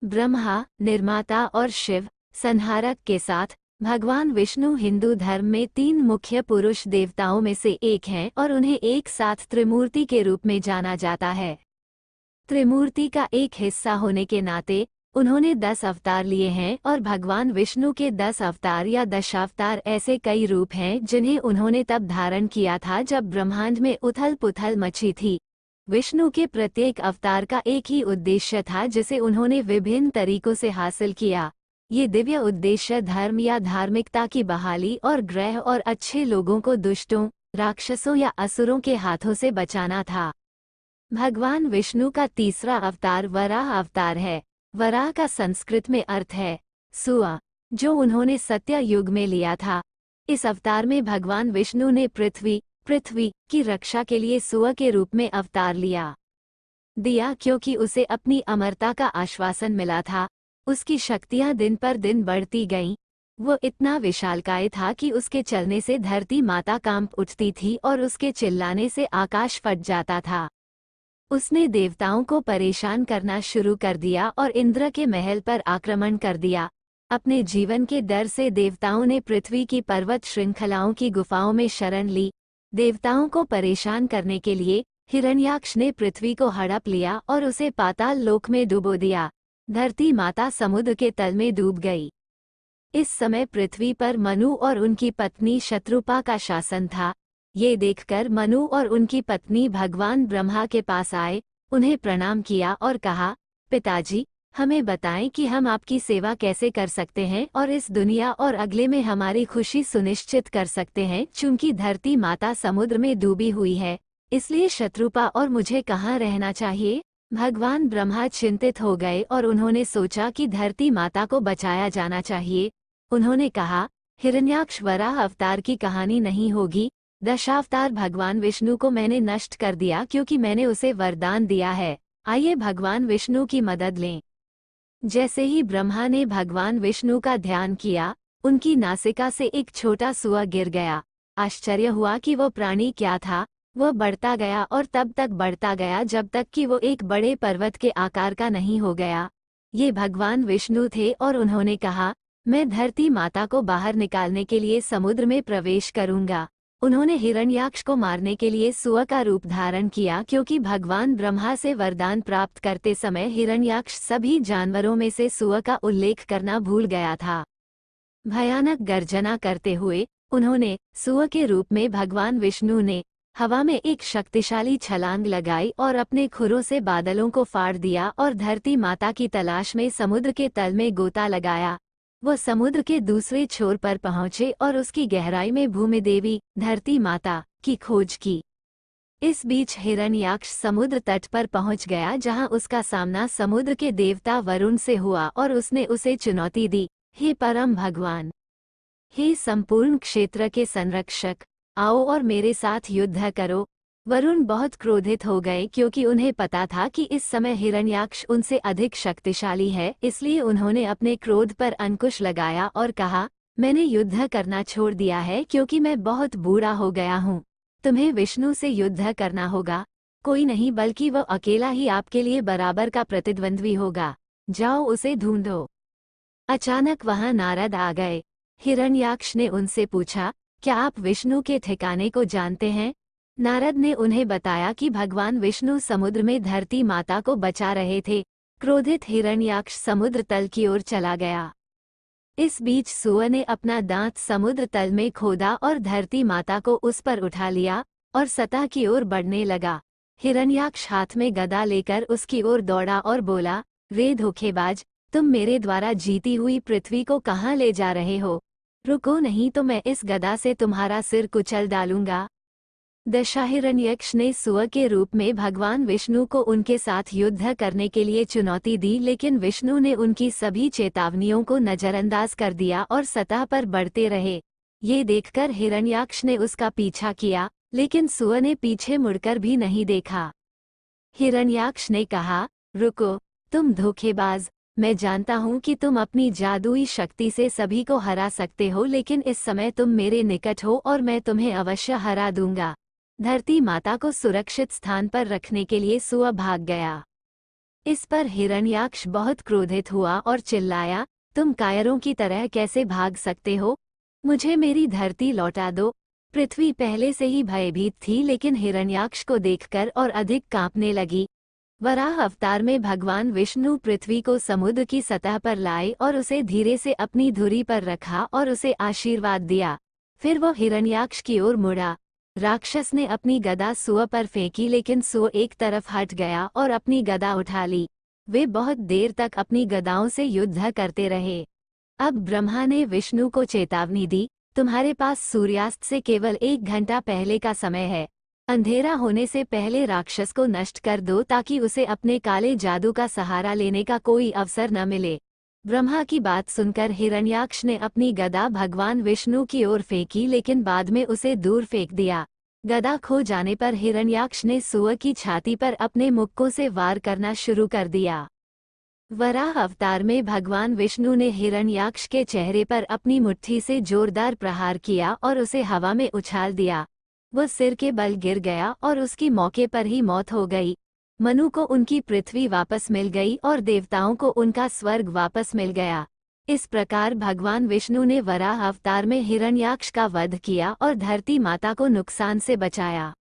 ब्रह्मा, निर्माता और शिव, संहारक के साथ भगवान विष्णु हिंदू धर्म में तीन मुख्य पुरुष देवताओं में से एक हैं और उन्हें एक साथ त्रिमूर्ति के रूप में जाना जाता है। त्रिमूर्ति का एक हिस्सा होने के नाते उन्होंने 10 अवतार लिए हैं और भगवान विष्णु के 10 अवतार या दशावतार ऐसे कई रूप हैं जिन्हें उन्होंने तब धारण किया था जब ब्रह्मांड में उथल पुथल मची थी। विष्णु के प्रत्येक अवतार का एक ही उद्देश्य था जिसे उन्होंने विभिन्न तरीकों से हासिल किया। ये दिव्य उद्देश्य धर्म या धार्मिकता की बहाली और ग्रह और अच्छे लोगों को दुष्टों, राक्षसों या असुरों के हाथों से बचाना था। भगवान विष्णु का तीसरा अवतार वराह अवतार है। वराह का संस्कृत में अर्थ है सुआ, जो उन्होंने सत्य युग में लिया था। इस अवतार में भगवान विष्णु ने पृथ्वी की रक्षा के लिए सुआ के रूप में अवतार दिया क्योंकि उसे अपनी अमरता का आश्वासन मिला था। उसकी शक्तियां दिन पर दिन बढ़ती गईं। वो इतना विशालकाय था कि उसके चलने से धरती माता कांप उठती थी और उसके चिल्लाने से आकाश फट जाता था। उसने देवताओं को परेशान करना शुरू कर दिया और इंद्र के महल पर आक्रमण कर दिया। अपने जीवन के डर से देवताओं ने पृथ्वी की पर्वत श्रृंखलाओं की गुफाओं में शरण ली। देवताओं को परेशान करने के लिए हिरण्याक्ष ने पृथ्वी को हड़प लिया और उसे पाताल लोक में डुबो दिया। धरती माता समुद्र के तल में डूब गई। इस समय पृथ्वी पर मनु और उनकी पत्नी शत्रुपा का शासन था। ये देखकर मनु और उनकी पत्नी भगवान ब्रह्मा के पास आए, उन्हें प्रणाम किया और कहा, पिताजी, हमें बताएं कि हम आपकी सेवा कैसे कर सकते हैं और इस दुनिया और अगले में हमारी खुशी सुनिश्चित कर सकते हैं। चूंकि धरती माता समुद्र में डूबी हुई है, इसलिए शत्रुपा और मुझे कहाँ रहना चाहिए? भगवान ब्रह्मा चिंतित हो गए और उन्होंने सोचा कि धरती माता को बचाया जाना चाहिए। उन्होंने कहा, हिरण्याक्ष वराह अवतार की कहानी नहीं होगी। दशावतार भगवान विष्णु को मैंने नष्ट कर दिया क्योंकि मैंने उसे वरदान दिया है। आइए भगवान विष्णु की मदद लें। जैसे ही ब्रह्मा ने भगवान विष्णु का ध्यान किया, उनकी नासिका से एक छोटा सुआ गिर गया। आश्चर्य हुआ कि वो प्राणी क्या था। वह बढ़ता गया और तब तक बढ़ता गया जब तक कि वो एक बड़े पर्वत के आकार का नहीं हो गया। ये भगवान विष्णु थे और उन्होंने कहा, मैं धरती माता को बाहर निकालने के लिए समुद्र में प्रवेश करूंगा। उन्होंने हिरण्याक्ष को मारने के लिए सुआ का रूप धारण किया क्योंकि भगवान ब्रह्मा से वरदान प्राप्त करते समय हिरण्याक्ष सभी जानवरों में से सुआ का उल्लेख करना भूल गया था। भयानक गर्जना करते हुए उन्होंने सुआ के रूप में भगवान विष्णु ने हवा में एक शक्तिशाली छलांग लगाई और अपने खुरों से बादलों को फाड़ दिया और धरती माता की तलाश में समुद्र के तल में गोता लगाया। वो समुद्र के दूसरे छोर पर पहुंचे और उसकी गहराई में भूमि देवी धरती माता की खोज की। इस बीच हिरण्याक्ष समुद्र तट पर पहुंच गया जहां उसका सामना समुद्र के देवता वरुण से हुआ और उसने उसे चुनौती दी, हे परम भगवान, हे संपूर्ण क्षेत्र के संरक्षक, आओ और मेरे साथ युद्ध करो। वरुण बहुत क्रोधित हो गए क्योंकि उन्हें पता था कि इस समय हिरण्याक्ष उनसे अधिक शक्तिशाली है। इसलिए उन्होंने अपने क्रोध पर अंकुश लगाया और कहा, मैंने युद्ध करना छोड़ दिया है क्योंकि मैं बहुत बूढ़ा हो गया हूँ। तुम्हें विष्णु से युद्ध करना होगा। कोई नहीं बल्कि वह अकेला ही आपके लिए बराबर का प्रतिद्वंद्वी होगा। जाओ उसे ढूंढो। अचानक वहां नारद आ गए। हिरण्याक्ष ने उनसे पूछा, क्या आप विष्णु के ठिकाने को जानते हैं? नारद ने उन्हें बताया कि भगवान विष्णु समुद्र में धरती माता को बचा रहे थे। क्रोधित हिरण्याक्ष समुद्र तल की ओर चला गया। इस बीच सुआ ने अपना दांत समुद्र तल में खोदा और धरती माता को उस पर उठा लिया और सतह की ओर बढ़ने लगा। हिरण्याक्ष हाथ में गदा लेकर उसकी ओर दौड़ा और बोला, रे धोखेबाज, तुम मेरे द्वारा जीती हुई पृथ्वी को कहाँ ले जा रहे हो? रुको नहीं तो मैं इस गदा से तुम्हारा सिर कुचल डालूंगा। दशाहिरण्यक्ष ने सुआ के रूप में भगवान विष्णु को उनके साथ युद्ध करने के लिए चुनौती दी, लेकिन विष्णु ने उनकी सभी चेतावनियों को नजरअंदाज कर दिया और सतह पर बढ़ते रहे। ये देखकर हिरण्याक्ष ने उसका पीछा किया, लेकिन सुआ ने पीछे मुड़कर भी नहीं देखा। हिरण्याक्ष ने कहा, रुको, तुम धोखेबाज, मैं जानता हूँ कि तुम अपनी जादुई शक्ति से सभी को हरा सकते हो, लेकिन इस समय तुम मेरे निकट हो और मैं तुम्हें अवश्य हरा दूंगा। धरती माता को सुरक्षित स्थान पर रखने के लिए सुआ भाग गया। इस पर हिरण्याक्ष बहुत क्रोधित हुआ और चिल्लाया, तुम कायरों की तरह कैसे भाग सकते हो? मुझे मेरी धरती लौटा दो। पृथ्वी पहले से ही भयभीत थी, लेकिन हिरण्याक्ष को देखकर और अधिक कांपने लगी। वराह अवतार में भगवान विष्णु पृथ्वी को समुद्र की सतह पर लाए और उसे धीरे से अपनी धुरी पर रखा और उसे आशीर्वाद दिया। फिर वो हिरण्याक्ष की ओर मुड़ा। राक्षस ने अपनी गदा सुअ पर फेंकी, लेकिन सुअ एक तरफ हट गया और अपनी गदा उठा ली। वे बहुत देर तक अपनी गदाओं से युद्ध करते रहे। अब ब्रह्मा ने विष्णु को चेतावनी दी, तुम्हारे पास सूर्यास्त से केवल 1 घंटा पहले का समय है। अंधेरा होने से पहले राक्षस को नष्ट कर दो, ताकि उसे अपने काले जादू का सहारा लेने का कोई अवसर न मिले। ब्रह्मा की बात सुनकर हिरण्याक्ष ने अपनी गदा भगवान विष्णु की ओर फेंकी, लेकिन बाद में उसे दूर फेंक दिया। गदा खो जाने पर हिरण्याक्ष ने सुअ की छाती पर अपने मुक्कों से वार करना शुरू कर दिया। वराह अवतार में भगवान विष्णु ने हिरण्याक्ष के चेहरे पर अपनी मुट्ठी से जोरदार प्रहार किया और उसे हवा में उछाल दिया। वह सिर के बल गिर गया और उसकी मौके पर ही मौत हो गई। मनु को उनकी पृथ्वी वापस मिल गई और देवताओं को उनका स्वर्ग वापस मिल गया। इस प्रकार भगवान विष्णु ने वराह अवतार में हिरण्याक्ष का वध किया और धरती माता को नुकसान से बचाया।